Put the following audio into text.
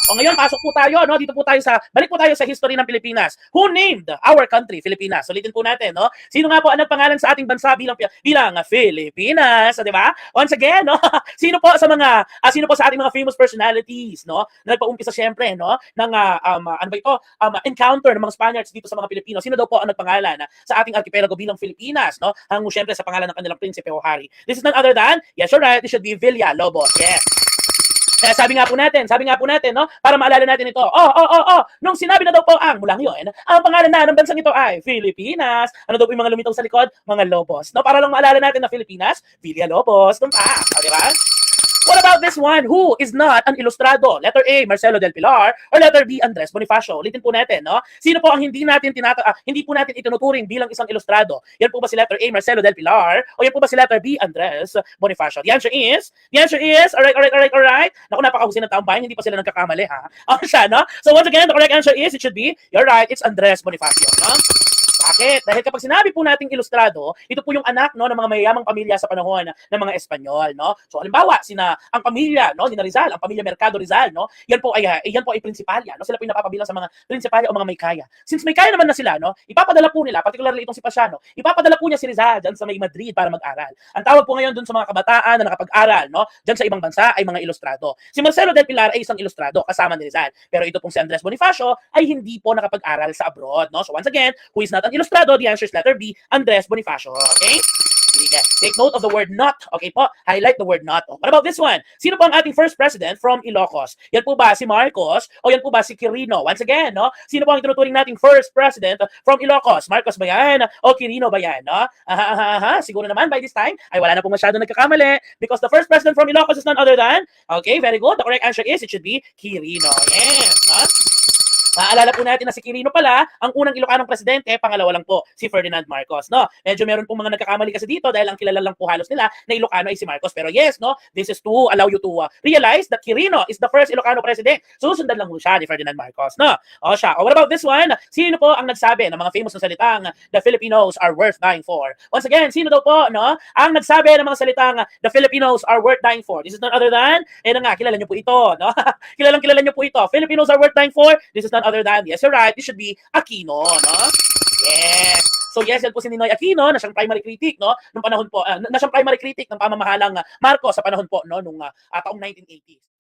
O ngayon, pasok po tayo, no? Dito po tayo balik po tayo sa history ng Pilipinas. Who named our country, Pilipinas? Ulitin po natin, no? Sino nga po ang nagpangalan sa ating bansa bilang Pilipinas, di ba? Once again, no? Sino po sa ating mga famous personalities, no? Na nagpaumpisa syempre, no? Ng ano ba ito? Encounter ng mga Spaniards dito sa mga Pilipino. Sino daw po ang nagpangalan sa ating archipelago bilang Pilipinas, no? Hango syempre sa pangalan ng kanilang prinsipe o hari. This is none other than, yes, you're right, this should be Villalobos. Yes. Kaya sabi nga po natin, no, para maalala natin ito. Nung sinabi na daw po mula ngayon, ang pangalan na ng bansang ito ay Pilipinas. Ano daw po yung mga lumitaw sa likod? Mga lobos. No, para lang maalala natin na Pilipinas, Villalobos. Di ba? What about this one? Who is not an ilustrado? Letter A, Marcelo del Pilar, or letter B, Andres Bonifacio? Ulitin po natin, no? Sino po ang hindi po natin itinuturing bilang isang ilustrado? Yan po ba si letter A, Marcelo del Pilar, o yan po ba si letter B, Andres Bonifacio? The answer is, alright. Naku, napakahusay ng taong bayan, hindi pa sila nagkakamali, ha? Siya, no? So once again, the correct answer is, it should be, you're right, it's Andres Bonifacio, no? Bakit? Dahil kapag sinabi po nating ilustrado, ito po yung anak, no, ng mga mayayamang pamilya sa panahon ng mga Espanyol, no? So halimbawa, ang pamilya, no, ni Rizal, ang pamilya Mercado Rizal, no? Yan po ay prinsipalya, no? Sila po yung napapabilang sa mga prinsipalya o mga may kaya. Since may kaya naman na sila, no, ipapadala po nila, particularly itong si Pasiano, ipapadala po niya si Rizal dyan sa may Madrid para mag-aral. Ang tawag po ngayon dun sa mga kabataan na nakapag-aral, no, dyan sa ibang bansa ay mga ilustrado. Si Marcelo del Pilar ay isang ilustrado kasama ni Rizal. Pero ito pong si Andres Bonifacio ay hindi po nakapag-aral sa abroad, no? So once again, who is not an ilustrado? The answer is letter B, Andres Bonifacio. Okay? Sige. Take note of the word not. Okay po? Highlight the word not. What about this one? Sino po ang ating first president from Ilocos? Yan po ba si Marcos o yan po ba si Quirino? Once again, no? Sino po ang tinuturing nating first president from Ilocos? Marcos ba yan? O Quirino ba yan? No? Siguro naman by this time ay wala na po masyado nagkakamali because the first president from Ilocos is none other than, okay, very good. The correct answer is, it should be Quirino. Yes. Huh? Maalala po natin na si Quirino pala, ang unang Ilocanong presidente, pangalawa lang po, si Ferdinand Marcos, no? Medyo meron pong mga nagkakamali kasi dito dahil ang kilala lang po halos nila na Ilocano ay si Marcos. Pero yes, no? This is to allow you to realize that Quirino is the first Ilocano president. Susundan lang po siya ni Ferdinand Marcos, no? O siya. What about this one? Sino po ang nagsabi ng mga famous na salitang the Filipinos are worth dying for? Once again, sino daw po, no? Ang nagsabi ng mga salitang the Filipinos are worth dying for? This is none other than, kilala niyo po ito, no? kilala niyo po ito. Filipinos are worth dying for? This is none other than, yes, you're right, this should be Aquino, no? Yes. So yes, yan po si Ninoy Aquino na siyang primary critic, no? Nung panahon po, na siyang primary critic ng pamamahalang Marcos sa panahon po, no, nung taong 1980s.